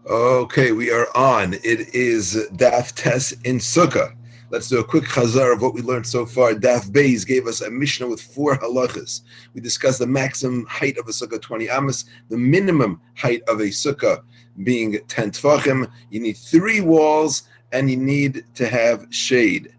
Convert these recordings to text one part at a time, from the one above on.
Okay, we are on. It is Daf Tes in Sukkah. Let's do a quick chazar of what we learned so far. Daf Beis gave us a Mishnah with 4 halachas. We discussed the maximum height of a sukkah, 20 amas, the minimum height of a sukkah being 10 tfachim. You need 3 walls and you need to have shade.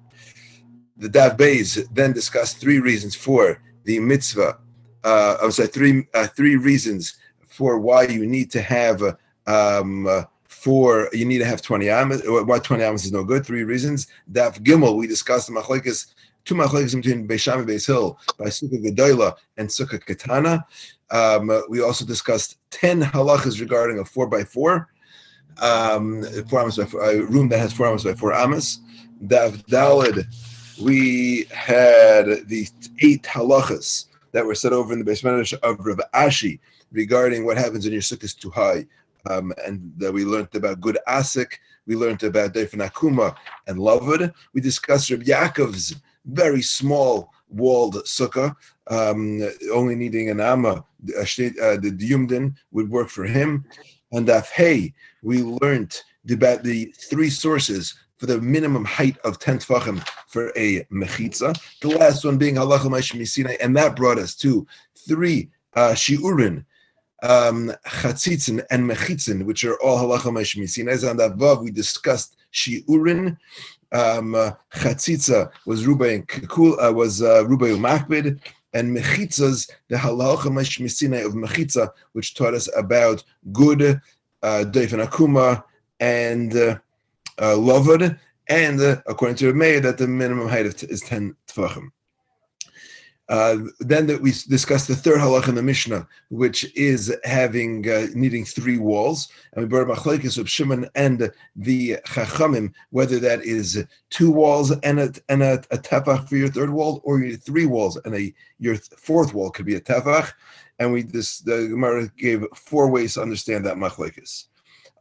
The Daf Beis then discussed 3 reasons for the mitzvah. Three reasons for why you need to have you need to have 20 amas. Why 20 amas is no good? 3 reasons. Daf Gimel, we discussed the machlekes, 2 machlekes between Beis Shammai and Beis Hill by Sukkah Gedola and Sukkah Katana. We also discussed 10 halachas regarding a 4x4 room that has 4 amas by 4 amas. Daf Daled, we had the 8 halachas that were set over in the Beis Medrash of Rav Ashi regarding what happens when your sukkah is too high. And we learned about good asik, we learned about Deifin Akuma and Lavud. We discussed Reb Yaakov's very small walled sukkah, only needing an amma. The Yumdin would work for him. And Daf Hey, we learned about the 3 sources for the minimum height of 10 tfachim for a mechitza. The last one being halacha ma'ashem Sinai, and that brought us to 3 shiurin, chatzitzin and mechitzin, which are all halacha ma'ashem Sinai. And above we discussed shiurin. Chatzitza was rubai and kikul, rubai u'makbid, and mechitzas the halacha ma'ashem Sinai of mechitza, which taught us about good deifin akuma and Lovad, and according to Meir, that the minimum height is 10 tefachim. Then we discussed the 3rd halach in the Mishnah, which is having needing 3 walls, and we brought up machlekes of Shimon and the Chachamim, whether that is 2 walls and a tefach for your 3rd wall, or you need 3 walls and your 4th wall could be a tefach. And the Gemara gave 4 ways to understand that machlekes.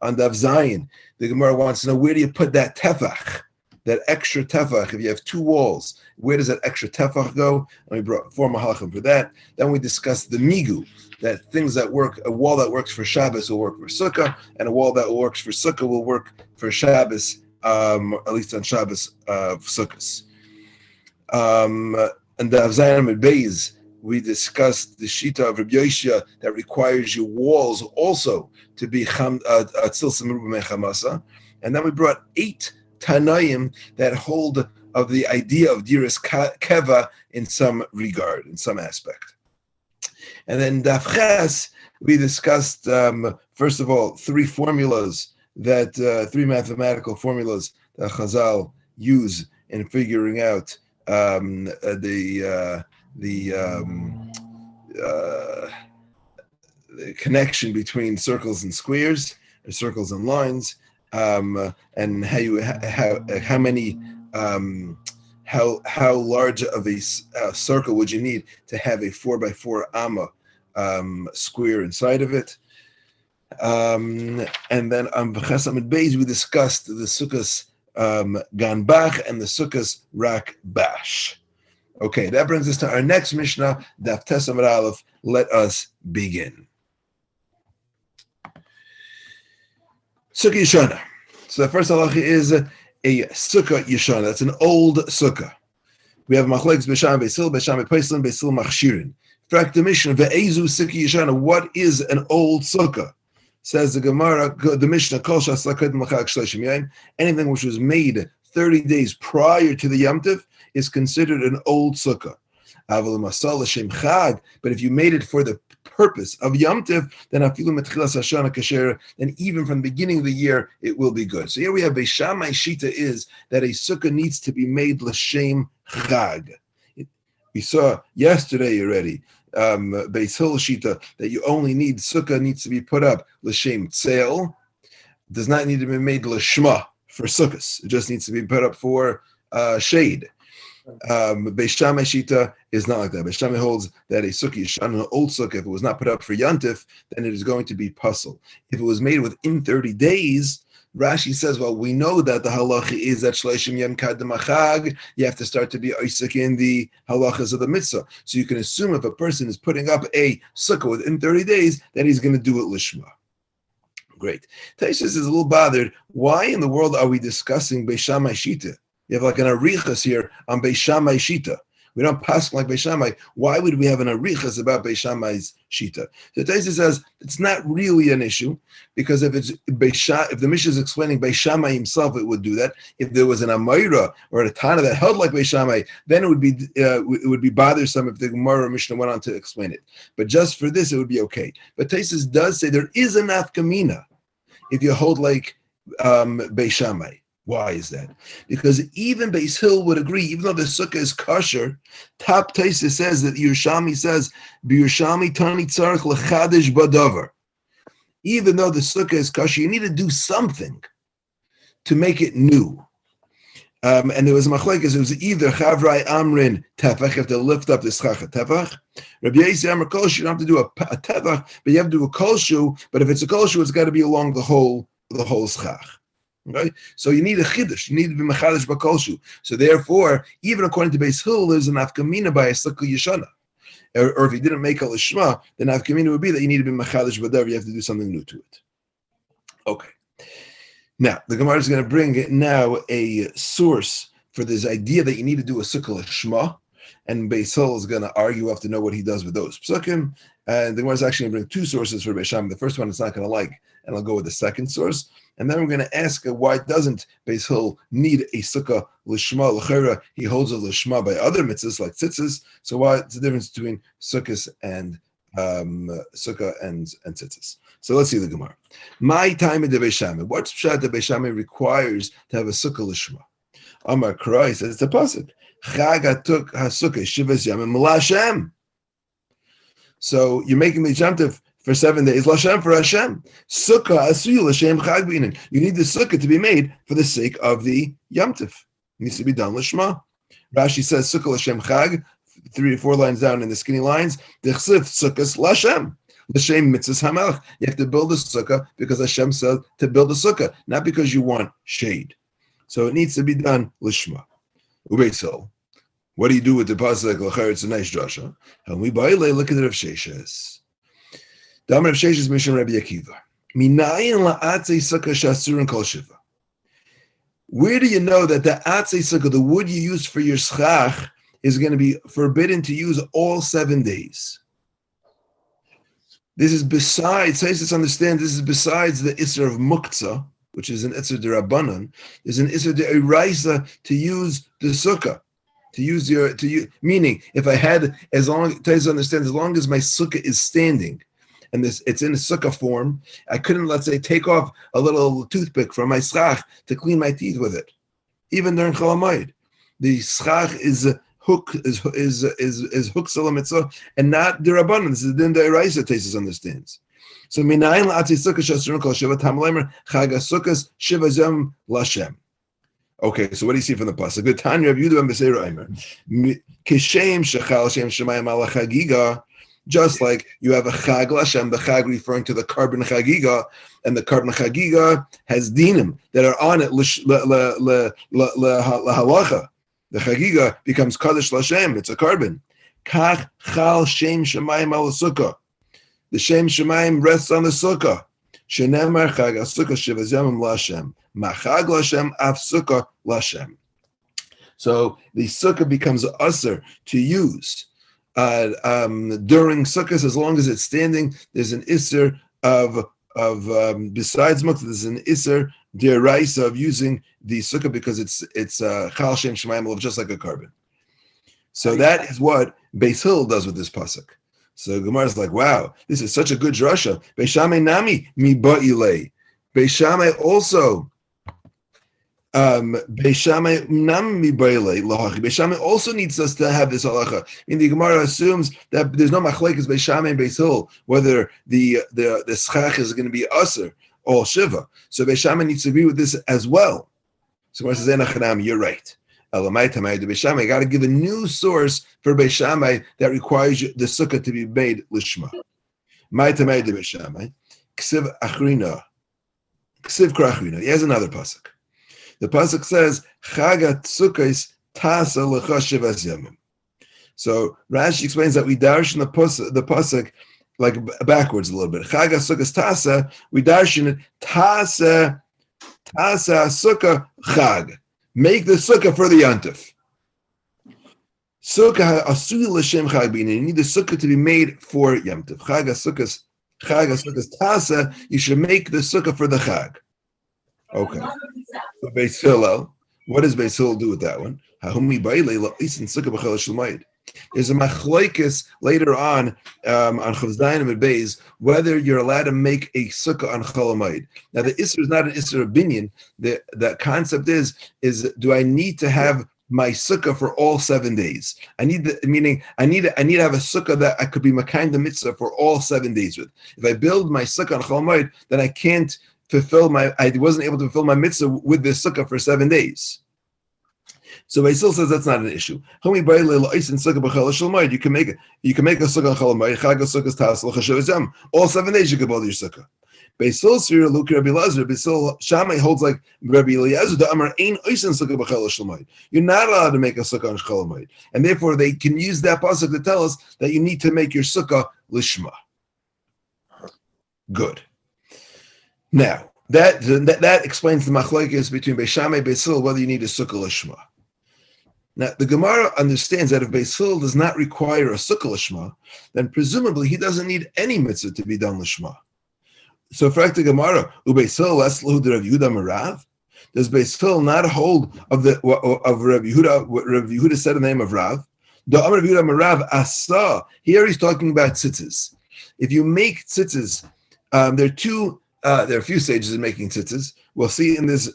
On Dav Zayin, the Gemara wants to know, where do you put that tefach, that extra tefach? If you have 2 walls, where does that extra tefach go? And we brought 4 mahalachim for that. Then we discussed the migu, that things that work, a wall that works for Shabbos will work for Sukkah, and a wall that works for Sukkah will work for Shabbos, at least on Shabbos Sukkos. And Dav Zayin and Beis, we discussed the shita of Rabbi Yoshia that requires your walls also to be atzilsim ruba mechamasa, and then we brought 8 tanaim that hold of the idea of diras keva in some regard, in some aspect. And then Daf Ches, we discussed first of all 3 formulas that 3 mathematical formulas that Chazal use in figuring out the connection between circles and squares, or circles and lines, and how large of a circle would you need to have a 4x4 amma square inside of it. And then on B'ches Amid Beis we discussed the sukkahs ganbach and the sukkahs rak bash. Okay, that brings us to our next Mishnah, Daf Tes Amud Aleph. Let us begin. Sukkah Yeshana. So the first halacha is a Sukkah Yeshana. That's an old Sukkah. We have Machlekes Beis Shammai Beis Hill, Beis Shammai Peislin, Beis Hill Machshirin. Fact the Mishnah, Ve'ezu Sukkah Yeshana. What is an old Sukkah? Says the Gemara, the Mishnah, Kol Shasakad Machak Shleshim Yaim. Anything which was made 30 days prior to the Yom Tov is considered an old sukkah. But if you made it for the purpose of Yom Tov, then even from the beginning of the year, it will be good. So here we have Beis Shammai Shita is that a sukkah needs to be made l'shem chag. We saw yesterday already, Beis Hill Shita, that you only need, sukkah needs to be put up l'shem tzeil, does not need to be made l'shma for sukkahs. It just needs to be put up for shade. Beis Shammai Shita is not like that. Beis Shammai holds that a sukkah yeshan, an old sukkah, if it was not put up for yantif, then it is going to be puzzle. If it was made within 30 days, Rashi says, well, we know that the halacha is that shleishim yem kadem achag, you have to start to be oisik in the halachas of the mitzvah. So you can assume if a person is putting up a sukkah within 30 days, that he's going to do it lishma. Great. Taisvis is a little bothered. Why in the world are we discussing Beis Shammai Shita? You have like an arichas here on Beis Shammai Shita. We don't pass like Beis Shammai. Why would we have an arichas about Beis Shammai's Shita? So Taisvis says it's not really an issue because if the Mishnah is explaining Beis Shammai himself, it would do that. If there was an Amayra or a Tana that held like Beis Shammai, then it would be bothersome if the Gemara or Mishnah went on to explain it. But just for this, it would be okay. But Taisvis does say there is a nafkamina if you hold like Beis Shammai. Why is that? Because even Beis Hill would agree, even though the sukkah is kosher, Top Taisa says that Yerushalmi says, "B'Yerushalmi tani tzarich lechadish badavar." Even though the sukkah is kosher, you need to do something to make it new. And there was a machlekes. It was either Chavrai Amrin tefach, you have to lift up the schach tefach. Rabbi Yossi Amar kolshu, you don't have to do a tefach, but you have to do a kolshu. But if it's a kolshu, it's got to be along the whole schach. Right? So you need a chiddush. You need to be mechadish b'kolshu. So therefore, even according to Beis Hill, there's an afkamina by a sukkah yeshana. Or if you didn't make a lishma, then afkamina would be that you need to be mechadish b'davar. You have to do something new to it. Okay. Now the Gemara is going to bring now a source for this idea that you need to do a sukkah lishma, and Beis Hill is going to argue. You have to know what he does with those psukim. And the Gemara is actually going to bring two sources for Beis Shammai. The first one it's not going to like, and I'll go with the second source. And then we're going to ask why doesn't Beis Hill need a sukkah lishma l'chera? He holds a lishma by other mitzvahs like tzitzis. So what's the difference between sukkahs and sukkah and tzitzis? So let's see the Gemara. My time in the Beis Shammai. What's pshat the Beis Shammai requires to have a sukkah lishma? Amar Krai says it's a pasuk. Chag hatuk hasukkah shivas yamim l'Hashem. So you're making the yomtiv for 7 days, Lashem for Hashem. Sukkah asuyu l'shem chag b'inin. You need the sukkah to be made for the sake of the yomtiv. It needs to be done l'shma. Rashi says sukkah l'shem chag, 3 or 4 lines down in the skinny lines. D'chsiv sukkahs l'shem. L'shem mitzvahs hamelech. You have to build a sukkah because Hashem said to build a sukkah, not because you want shade. So it needs to be done l'shma. Ubeis Hill. What do you do with the pasuk? L'chayr, it's a nice drasha. And we look at the Rav Sheshes. The Amar Rav Sheshes Mishnah Rabbi Akiva. Minayin la'atzei sukkah shasurin kol shiva. Where do you know that the atzei sukkah, the wood you use for your schach, is going to be forbidden to use all 7 days? This is besides, let's understand, this is besides the Isser of Muktzah, which is an Isser de Rabbanan. There's an Isser de Eraisa to use the sukkah. Meaning, if I had, as long as my sukkah is standing, and it's in a sukkah form, I couldn't, let's say, take off a little toothpick from my schach to clean my teeth with it, even during Chol Hamoed. The schach is hook salam mitzvah and not the rabbanon. This is the Deraisa. Taisus understands. So minayin la'atzi sukkah shasrun kol shiva tamleimer chag sukkahs shiva zem lashem. Okay, so what do you see from the pasuk? Good Tanya of Yudah and Beseira Aimer. Kishem shechal shem shemayim ala chagiga. Just like you have a chag lashem, the chag referring to the carbon chagiga, and the carbon chagiga has dinim that are on it lahalacha. The chagiga becomes kaddish lashem. It's a carbon. Kach chal shem shemayim ala sukkah. The shem shemayim rests on the sukkah. Shenemar chag sukkah shiva zemim lashem. Machag lashem af sukkah lashem. So the sukkah becomes usher to use during sukkahs as long as it's standing. There's an isser of besides muktzah. There's an isser deraisa of using the sukkah because it's chal shem shemayim just like a carbon. So that is what Beis Hill does with this pasuk. So Gemara is like, wow, this is such a good drasha. Beis Shammai nami mi ba'ilei. Beis Shammai also. Beis Shammai nami mi ba'ilei lahachi. Beis Shammai also needs us to have this halacha. And the Gemara assumes that there's no machlekes Beis Shammai and Beis Hill whether the schach is going to be aser or shiva. So Beis Shammai needs to agree with this as well. So Gemara says, "Enachanam, you're right." Elamai tamai de Beis Shammai. Got to give a new source for Beis Shammai that requires the sukkah to be made lishma. Mai tamai de Beis Shammai. Ksiv achrina. Ksiv krachrina. He has another pasuk. The pasuk says, "Chagat sukkos tasa lecha shivas yamim." So Rashi explains that we darshan the pasuk like backwards a little bit. Chag HaSukkos Tasa, we darshan it, Tasa Sukkah Chag. Make the Sukkah for the Yantif. Sukkah Asui L'Shem Chag B'Inyan. You need the Sukkah to be made for Yantif. Chag HaSukkos Tasa, you should make the Sukkah for the Chag. Okay. So Beis Hillel, what does Beis Hillel do with that one? There's a machlokes later on Chav Zayin and Beis whether you're allowed to make a sukkah on Chol Hamoed. Now the Isser is not an Isser of binyan. The concept is do I need to have my sukkah for all 7 days? I need to have a sukkah that I could be makayim the mitzvah for all 7 days with. If I build my sukkah on Chol Hamoed, then I wasn't able to fulfill my mitzvah with this sukkah for 7 days. So Beis Hillel says that's not an issue. You can make a sukkah on Chol Hamoed. All 7 days you can build your sukkah. Beis Hillel Rabbi Elazar. Beis Hillel Shammai holds like Rabbi Eliezer. The Amar ein oisen sukkah b'chol Hamoed. You're not allowed to make a sukkah on Chol Hamoed, and therefore they can use that pasuk to tell us that you need to make your sukkah lishma. Good. Now that explains the machlokes between Beis Shammai and Beis Hillel whether you need a sukkah lishma. Now, the Gemara understands that if Beis Hillel does not require a sukkah lishma, then presumably he doesn't need any mitzvah to be done lishma. So, for the Gemara, Beis Hillel Rav Yehuda Merav, does Beis Hillel not hold of Rav Yehuda? What Rav Yehuda said in the name of Rav. The Amar Rav Yehuda Merav Asa. Here he's talking about tzitzis. If you make tzitzis, there are a few stages in making tzitzis. We'll see in this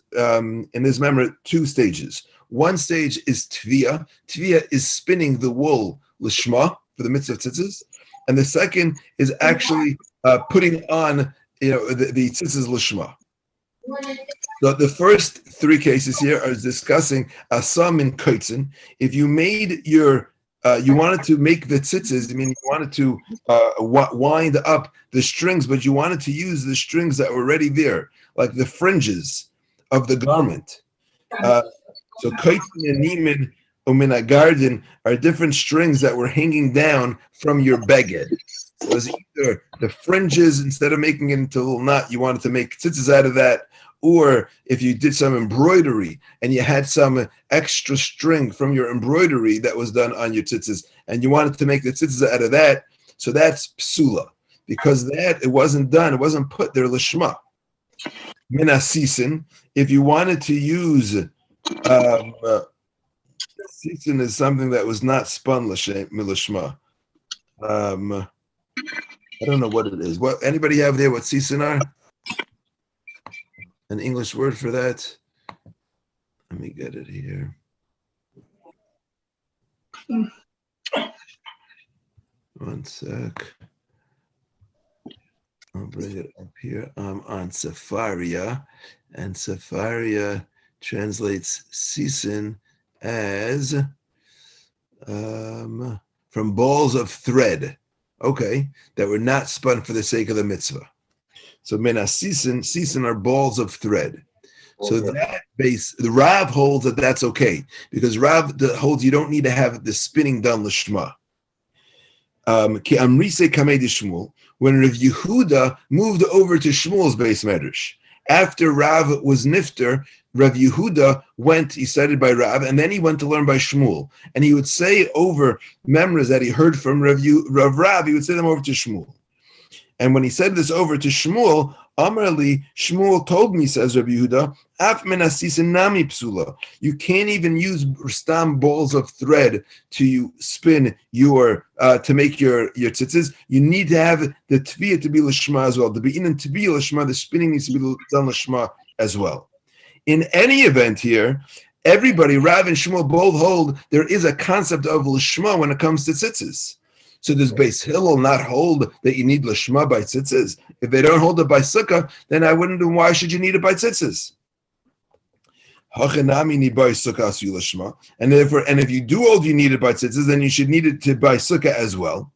memory 2 stages. One stage is tviyah. Tviyah is spinning the wool lishma for the mitzvah of tzitzis, and the second is actually putting on the tzitzis lishma. So the first 3 cases here are discussing asam in kaitzin. If you made you wanted to make the tzitzis, you wanted to wind up the strings, but you wanted to use the strings that were already there, like the fringes of the garment. So kaitzin and nimin umin garden are different strings that were hanging down from your beged. So it was either the fringes, instead of making it into a little knot, you wanted to make tzitzis out of that, or if you did some embroidery and you had some extra string from your embroidery that was done on your tzitzis, and you wanted to make the tzitzis out of that, so that's psula, because it wasn't put there lishma. Minasisin, if you wanted to use sisin is something that was not spun lishma. I don't know what it is. What anybody have there? What sisin are? An English word for that? Let me get it here. One sec. I'll bring it up here. I'm on Safaria, and Safaria translates sisin as from balls of thread, okay, that were not spun for the sake of the mitzvah. So sisin are balls of thread. Okay. So that base, the Rav holds that that's okay, because Rav holds you don't need to have the spinning done l'shma. Ki amrise kamei de Shmuel, when Rav Yehuda moved over to Shmuel's base medrash, after Rav was nifter, Rav Yehuda he studied by Rav, and then he went to learn by Shmuel. And he would say over memories that he heard from Rav, he would say them over to Shmuel. And when he said this over to Shmuel, Amarli, Shmuel told me, says Rav Yehuda, Af menasisin nami psula. You can't even use stam balls of thread to spin to make your tzitzis. You need to have the tviyah to be l'shma as well. The be'inan to be l'shma, the spinning needs to be done l'shma as well. In any event here, everybody, Rav and Shmuel both hold there is a concept of l'shma when it comes to tzitzis. So does Beis Hillel not hold that you need l'shma by tzitzis? If they don't hold it by sukkah, then why should you need it by tzitzis? And therefore, and if you do hold you need it by tzitzis, then you should need it to by sukkah as well.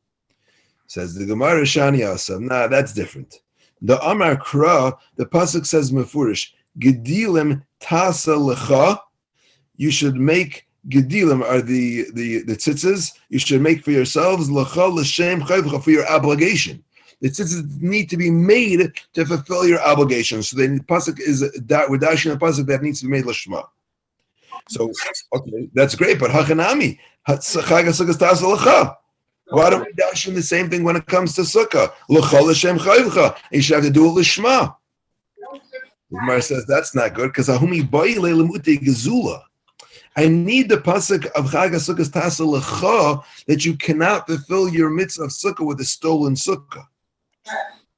Says the Gemara Shani Asam. Nah, that's different. The Amar Kra, the pasuk says mefurish, Gedilim tasa lecha. You should make Gedilim are the tzitzis. You should make for yourselves lecha l'shem chayvcha, for your obligation. The tzitzis need to be made to fulfill your obligations. So the pasuk is that we're dashing a pasuk that needs to be made l'shma. So okay, that's great, but hachanami chag hasukkos ta'asa l'cha. Why don't we dash in the same thing when it comes to sukkah? L'cha l'shem chayvcha. You should have to do it l'shma. The Gemara says that's not good because ahumi bayi le'lemute gezula. I need the pasuk of Chag HaSukkos Ta'asa L'cha that you cannot fulfill your mitzvah of sukkah with a stolen sukkah.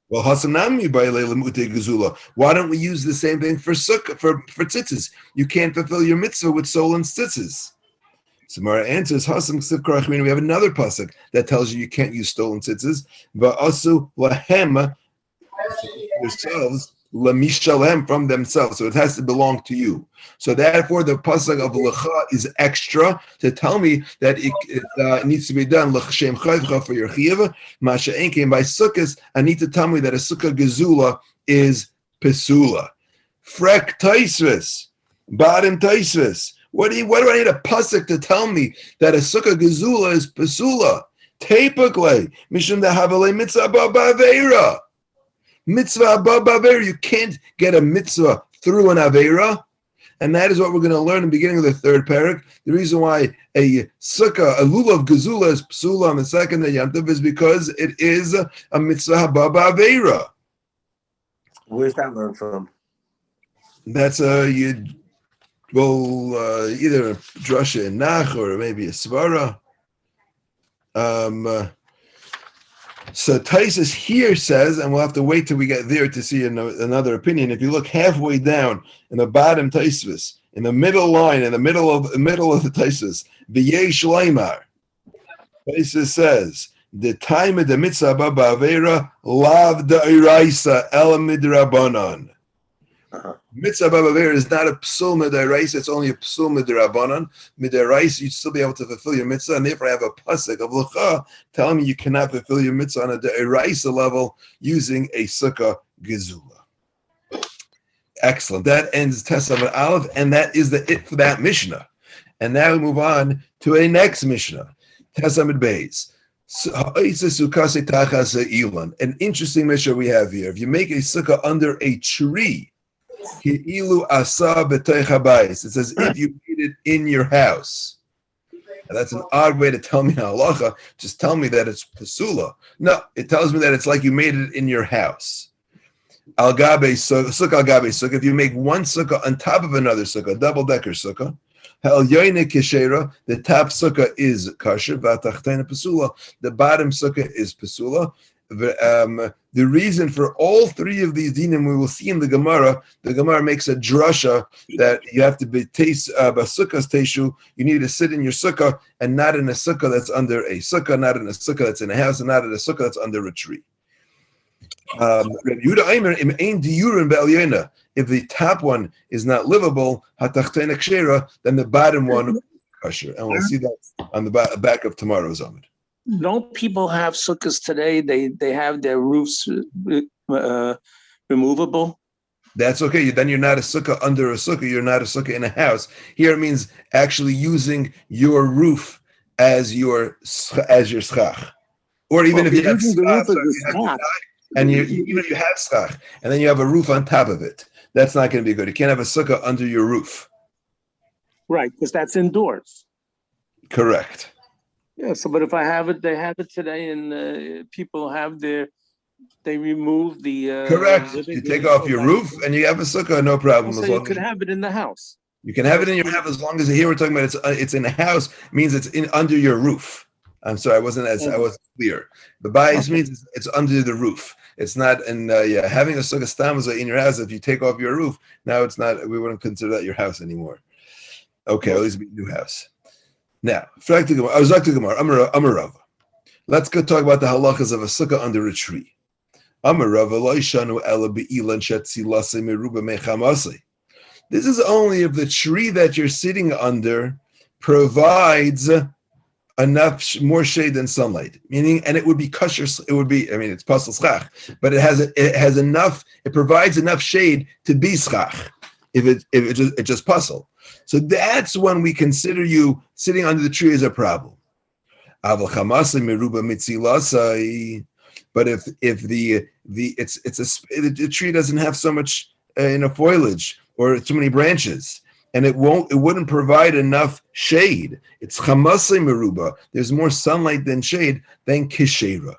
Well, Hasanami by Lemute Gezula. Why don't we use the same thing for sukkah for tzitzis? You can't fulfill your mitzvah with stolen tzitzis. Samara answers, Hasam Ksiv Karachmin. We have another pasuk that tells you can't use stolen tzitzis. But also lahem yourselves. Amishalem from themselves, so it has to belong to you. So therefore, the pasuk of lecha is extra to tell me that it needs to be done l'chem chayvcha for your chiyuv. Masha enkein by sukkahs, I need to tell me that a sukkah gezula is pesula. Frek taisvis, bottom taisvis. What do I need a pasuk to tell me that a sukkah gezula is pesula? Tepakle mishum dehavale mitzvah ba'aveira. Mitzvah above Avera, you can't get a mitzvah through an Avera. And that is what we're going to learn in the beginning of the third parak. The reason why a sukkah, a lulav gezula is psula on the second day Yom Tov is because it is a mitzvah above Avera. Where's that learned from? That's either a drasha in Nach or maybe a svara. So Taisus here says, and we'll have to wait till we get there to see another opinion. If you look halfway down in the bottom Taisus, in the middle line, in the middle of the Taisus, B'yei Shleimar, Taisus says, the time of the mitzvah ba'avera lav da'iraisa el midrabanan. Mitzvah ba'avera is not a psul midaraisa; it's only a psul midrabanan. Midaraisa, you'd still be able to fulfill your mitzvah, and therefore I have a pasuk of lecha telling me you cannot fulfill your mitzvah on a da'iraisa level using a sukkah gezula. Excellent. That ends Tesam Aleph, and that is it for that Mishnah. And now we move on to a next Mishnah, Tesam Beis. An interesting Mishnah we have here. If you make a sukkah under a tree, it says if you made it in your house. Now, that's an odd way to tell me halacha. Just tell me that it's pasula. No, it tells me that it's like you made it in your house. Al gabe sukkah al gabe sukkah. If you make one sukkah on top of another sukkah, double decker sukkah. Hal yoine keshera. The top sukkah is kosher. V'atachtena pasula. The bottom sukkah is pasula. The reason for all three of these dinim we will see in the Gemara makes a drasha that you have to be basukkas teshu. You need to sit in your sukkah and not in a sukkah that's under a sukkah, not in a sukkah that's in a house, and not in a sukkah that's under a tree. If the top one is not livable, then the bottom one is kosher, and we'll see that on the back of tomorrow's Amud. Don't people have sukkahs today? They have their roofs removable. That's okay. Then you're not a sukkah under a sukkah. You're not a sukkah in a house. Here it means actually using your roof as your schach, or even if you have schach, and even if you have schach, and then you have a roof on top of it, that's not going to be good. You can't have a sukkah under your roof. Right, because that's indoors. Correct. Yeah, so but if I have it, they have it today, and people have they remove the. Correct. You take off your roof, and you have a sukkah, no problem. So you could have it in the house. You can have it in your house as long as here we're talking about it's in a house means it's in under your roof. I'm sorry, I wasn't clear. The bias means it's under the roof. It's not having a sukkah stamza in your house. If you take off your roof, now it's not. We wouldn't consider that your house anymore. Okay, at least be new house. Now, let's go talk about the halachas of a sukkah under a tree. This is only if the tree that you're sitting under provides enough more shade than sunlight. Meaning, and it would be kosher. It would be. I mean, it's pasal schach, but it has enough. It provides enough shade to be schach. If it just pasal. So that's when we consider you sitting under the tree as a problem. But if the tree doesn't have so much foliage or too many branches, and it wouldn't provide enough shade. It's chamasei meruba. There's more sunlight than shade than kishera.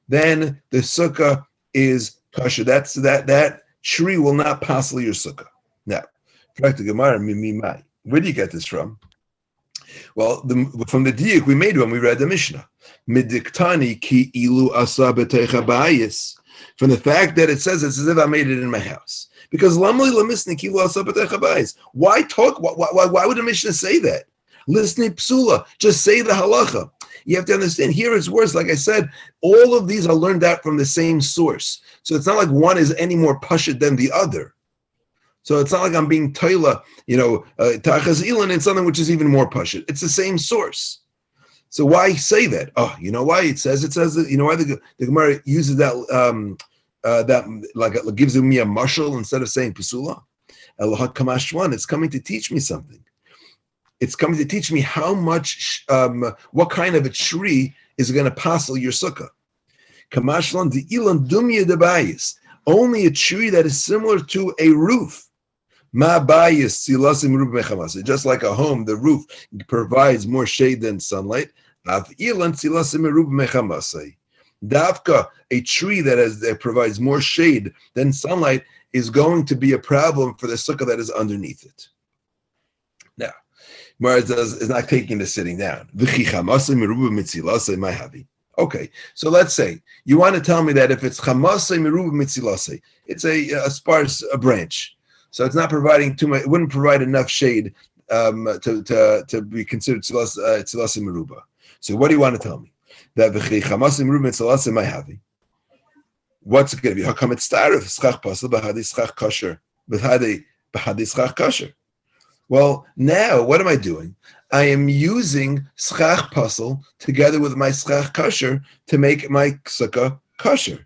Then the sukkah is kosher. That tree will not passel your sukkah. Now, where do you get this from? Well, from the diuk we made when we read the Mishnah. Midiktani ki ilu asa b'teicha b'ayis. From the fact that it says it's as if I made it in my house. Because lamli lamisni ki ilu asa b'teicha b'ayis. Why talk? Why would the Mishnah say that? Listening psula. Just say the halacha. You have to understand, here it's worse. Like I said, all of these are learned out from the same source. So it's not like one is any more pashut than the other. So it's not like I'm being toila, tachas ilan in something which is even more pashut. It's the same source. So why say that? Oh, you know why? It says that, why the Gemara uses that, like it gives me a mashal instead of saying pasula? Elohat kamashwan, it's coming to teach me something. It's coming to teach me how much, what kind of a tree is going to passel your sukkah. Kamashlan the ilan dumya debayis, only a tree that is similar to a roof. Ma bayis silasim roof mechamasa. Just like a home, the roof provides more shade than sunlight. Av ilan silasim roof mechamasa. Davka, a tree that provides more shade than sunlight, is going to be a problem for the sukkah that is underneath it. Now, Mara is not taking the sitting down. Okay, so let's say you want to tell me that if it's chamasei miruba mitzilase, it's a sparse branch, so it's not providing too much. It wouldn't provide enough shade to be considered tzilase miruba. So what do you want to tell me? That chamasei miruba mitzilase ma'havi. What's it going to be? How come it's starif schach pasel b'hadi schach kosher b'hadi schach kosher? Well, now what am I doing? I am using schach pasel together with my schach kosher to make my sukkah kosher.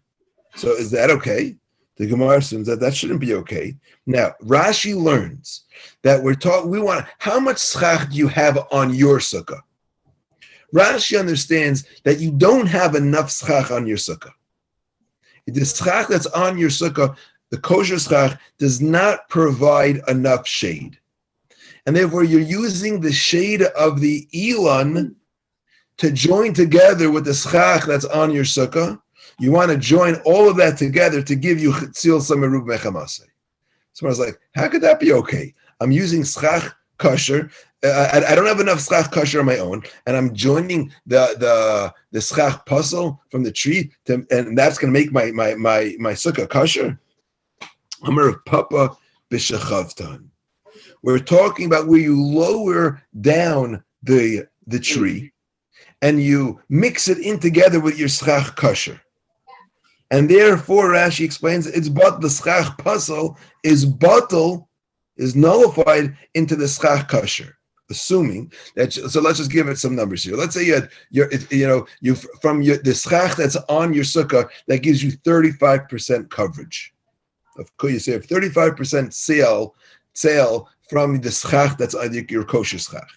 So is that okay? The Gemara assumes that shouldn't be okay. Now Rashi learns that how much schach do you have on your sukkah? Rashi understands that you don't have enough schach on your sukkah. The schach that's on your sukkah, the kosher schach, does not provide enough shade. And therefore, you're using the shade of the Elon to join together with the schach that's on your sukkah. You want to join all of that together to give you tzil samerub mechamase. So I was like, how could that be okay? I'm using schach kosher. I don't have enough schach kosher on my own, and I'm joining the schach puzzle from the tree, and that's going to make my sukkah kosher. Amar papa b'shechavtan. We're talking about where you lower down the tree and you mix it in together with your schach kosher. And therefore, Rashi explains, the schach puzzle is nullified into the schach kosher. Assuming that, so let's just give it some numbers here. Let's say the schach that's on your sukkah that gives you 35% coverage. Of course, you say 35% sale from the schach that's your kosher schach.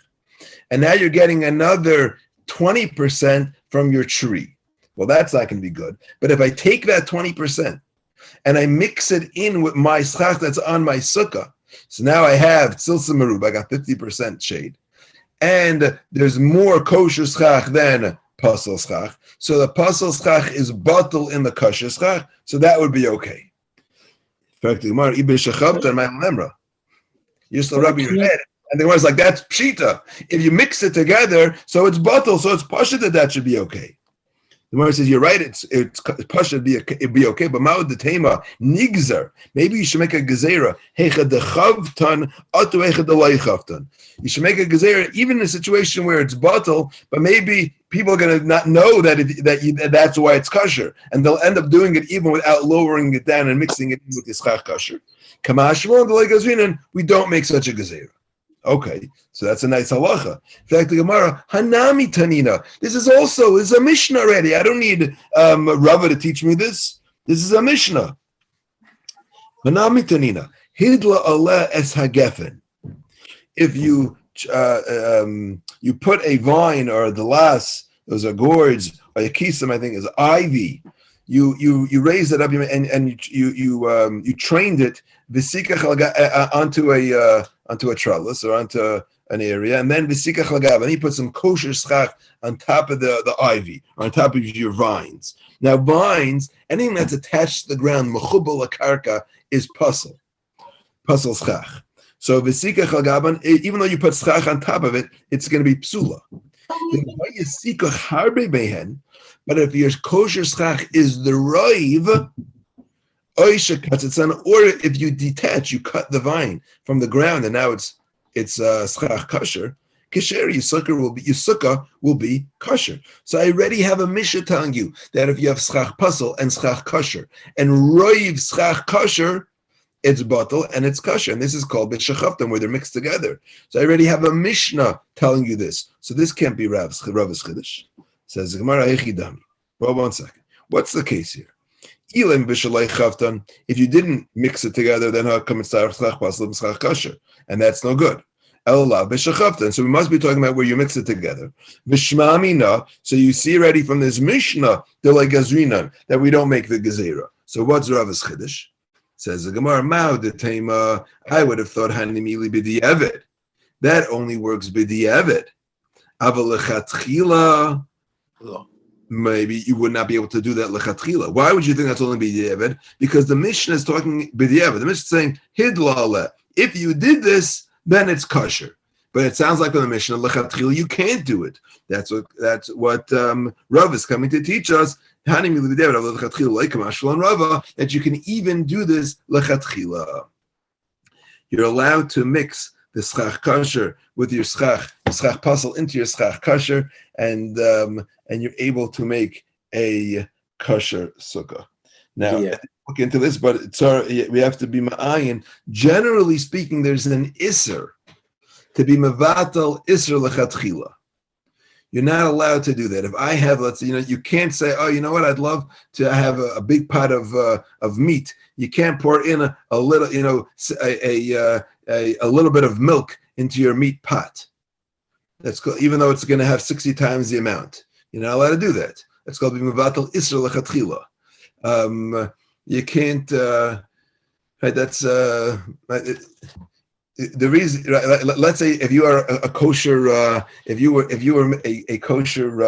And now you're getting another 20% from your tree. Well, that's not going to be good. But if I take that 20% and I mix it in with my schach that's on my sukkah, so now I have tzilsa merub, I got 50% shade. And there's more kosher schach than pasel schach. So the pasel schach is batel in the kosher schach, so that would be okay. In fact, you're still rubbing your head. And the Gemara is like, that's pshita. If you mix it together, so it's batel, so it's pasha that should be okay. The Gemara says, you're right, it's pasha it'd be okay, but ma'od the tema, nigzer. Maybe you should make a gezerah. Heicha dechavtan, atu heicha delaychavtan. You should make a gezerah, even in a situation where it's batel, but maybe people are going to not know that's why it's kosher. And they'll end up doing it even without lowering it down and mixing it in with yischach kosher. We don't make such a gezerah. Okay, so that's a nice halacha. In fact, the Gemara, Hanami Tanina. This is a Mishnah already. I don't need Rava to teach me this. This is a Mishnah. Hanami Tanina. Hidla ale es hagefen. If you put a vine or the las, those are gourds, or a kisam, I think is ivy. you raised it up and you trained it onto a trellis or onto an area, and then v'sikach lagav, and you put some kosher schach on top of the ivy, or on top of your vines. Now vines, anything that's attached to the ground, mechubal karka, is puzzle schach. So v'sikach lagav, even though you put schach on top of it, it's going to be psula. But if your kosher schach is the roiv, or if you detach, you cut the vine from the ground, and now it's schach kosher, kasher, your sukkah will be kosher. So I already have a mishnah telling you that if you have schach puzzle and schach kosher, and roiv schach kosher, it's batal and it's kosher, and this is called b'shachavtam, where they're mixed together. So I already have a mishnah telling you this. So this can't be Rav's chiddush. Says the Gemara, Echidami. Well, 1 second. What's the case here? Ilim b'shalei chavtan. If you didn't mix it together, then how come it's schach pasel and schach kosher, and that's no good. Elav b'shachavtan. So we must be talking about where you mix it together. V'shmamina. So you see already from this mishnah, the like gazrinan, that we don't make the gezerah. So what's Rav's chiddush? Says the Gemara, Mao de Tema, I would have thought Hanimili b'di'evet. That only works b'di'evet. Aval lechatchila, maybe you would not be able to do that lechatchila. Why would you think that's only b'di'evet? Because the Mishnah is talking b'di'evet. The Mishnah is saying hidla'ale. If you did this, then it's kosher. But it sounds like in the Mishnah lechatchila you can't do it. That's what Rav is coming to teach us. That you can even do this lechatchila. You're allowed to mix the schach kosher with your schach puzzle into your schach kosher, and you're able to make a kosher sukkah. Now, look into this, but we have to be ma'ayin. Generally speaking, there's an isser to be mevatel isser lechatchila. You're not allowed to do that. If I have, let's say, you can't say, oh, you know what, I'd love to have a big pot of meat. You can't pour in a little, a little bit of milk into your meat pot. That's called, even though it's going to have 60 times the amount. You're not allowed to do that. That's called mevatel isra lechatchila. You can't. Right? That's the reason. Let's say if you are a kosher, if you were a kosher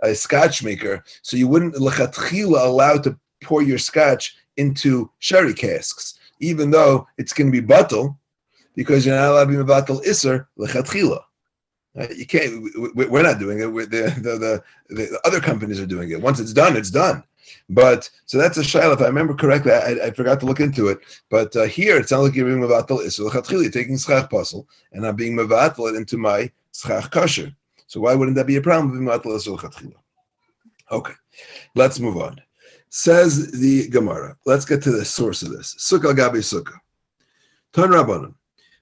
a scotch maker, so you wouldn't lechatchila allow to pour your scotch into sherry casks, even though it's going to be batal, because you're not allowed to be mevatel iser lechatchila. You can't. We're not doing it. The other companies are doing it. Once it's done, it's done. But so that's a shayla. If I remember correctly, I forgot to look into it. But here it sounds like you're being mevatel iser lechatchila. You're taking schach puzzle and I'm being mevatel it into my schach kosher. So why wouldn't that be a problem? Being mevatel iser lechatchila. Okay, let's move on. Says the Gemara. Let's get to the source of this. Sukkah gabi sukkah. Ton rabbanon.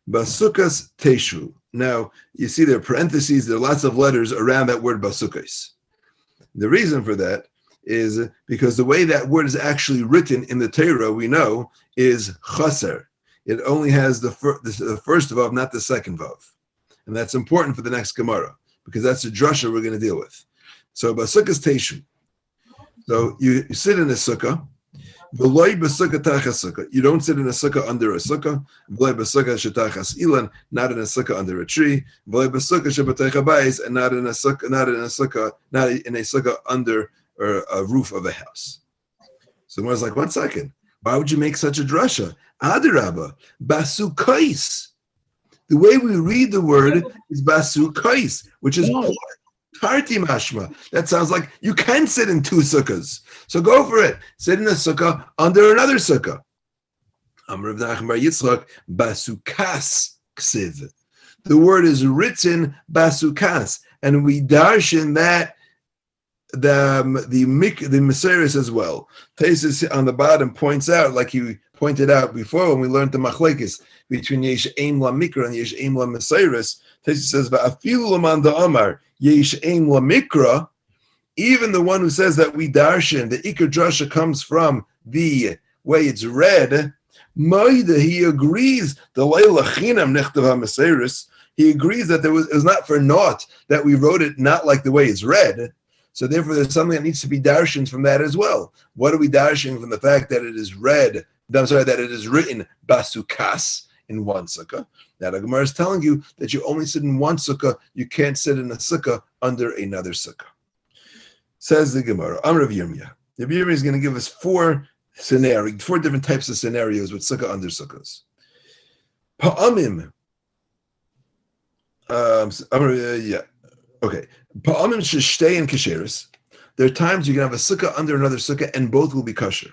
Basukkas teshu. Now, you see there are parentheses, there are lots of letters around that word basukkas. The reason for that is because the way that word is actually written in the Torah, we know, is chaser. It only has the first vav, not the second vav. And that's important for the next Gemara, because that's the drasha we're going to deal with. So, basukkas teshu. So, you sit in a sukkah. You don't sit in a sukkah under a sukkah. Not in a sukkah under a tree. And not in a sukkah under a roof of a house. So I was like, 1 second. Why would you make such a drasha? Adarabba, basukais. The way we read the word is basukais, which is Tarti mashma. That sounds like you can sit in 2 sukkahs. So go for it. Sit in a sukkah under another sukkah. Amr Rav Bar Yitzchak, basukas ksiv. The word is written basukas, and we darshan that the Mesiris as well. Taisus on the bottom points out, like he pointed out before when we learned the machlekes between Yesh Aim La Mikra and Yesh Aim La Mesiris. Taisus says, "Va'afilu laman da'amar Yesh Aim La Mikra." Even the one who says that we darshan, the Iker Drasha comes from the way it's read, Maida, he agrees, the Leila Chinam Nechtav HaMesiris, he agrees that it was not for naught that we wrote it not like the way it's read. So therefore, there's something that needs to be darshan from that as well. What are we darshing from the fact that it is read? I'm sorry, that it is written basukas in one sukkah. Now the Gemara is telling you that you only sit in one sukkah. You can't sit in a sukkah under another sukkah. Says the Gemara, Amr of Yirmiyah. The Yirmiyah is going to give us four different types of scenarios with sukkah under sukkahs. Pa'amim. Okay. Pa'amim sheshtei and kasheris. There are times you can have a sukkah under another sukkah and both will be kosher.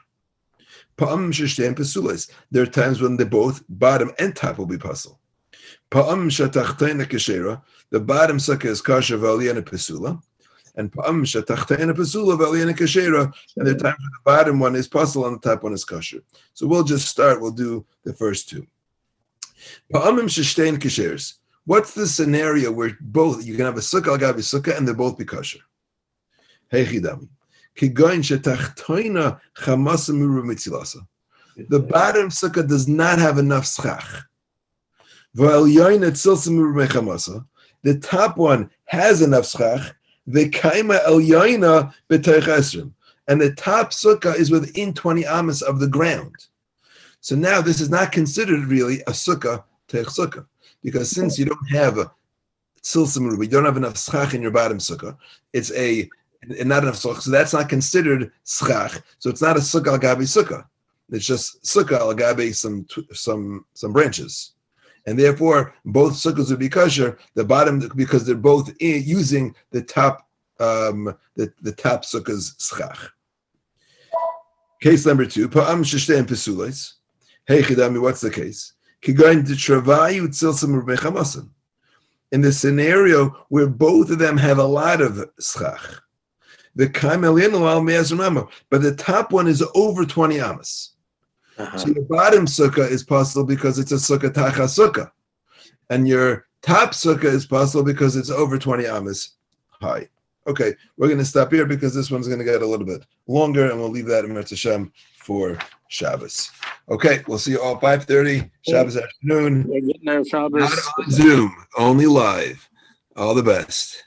Pa'amim sheshtei and pesulas. There are times when they both bottom and top will be puzzle. Pa'amim shatachtein kashera. The bottom sukkah is kosher v'aliyah and pesula. And pa'amim shatachtein and pesula v'aliyah and kashera. And there are times when the bottom one is puzzle and the top one is kosher. So we'll just start. We'll do the first two. Pa'amim sheshtei and kasheris. What's the scenario where both you can have a sukkah al gabi sukkah and they both be kosher? Hey chidami, kigoin shetachtoina chamasa miru mitzilasa. The bottom sukkah does not have enough schach. V'alyoin etzilsa miru mechamasa. The top one has enough schach. V'kaima elyoina b'teich esrim. And the top sukkah is within 20 amas of the ground. So now this is not considered really a sukkah teich sukkah. Because since you don't have a tzilsim, you don't have enough schach in your bottom sukkah, it's not enough schach, so that's not considered schach. So it's not a sukkah al gabi sukkah. It's just sukkah al gabi some branches, and therefore both sukkahs would be kosher. The bottom because they're both using the top the top sukkah's schach. Case number 2, pa'am sheshtei and pesules. Hey chidami, what's the case? In the scenario where both of them have a lot of schach, but the top one is over 20 amas. So your bottom sukkah is possible because it's a sukkah tacha sukkah, and your top sukkah is possible because it's over 20 amas high. Okay, we're going to stop here because this one's going to get a little bit longer, and we'll leave that in Mirz Hashem for Shabbos. Okay, we'll see you all 5:30 Shabbos afternoon. We're getting our Shabbos. Not on Zoom, only live. All the best.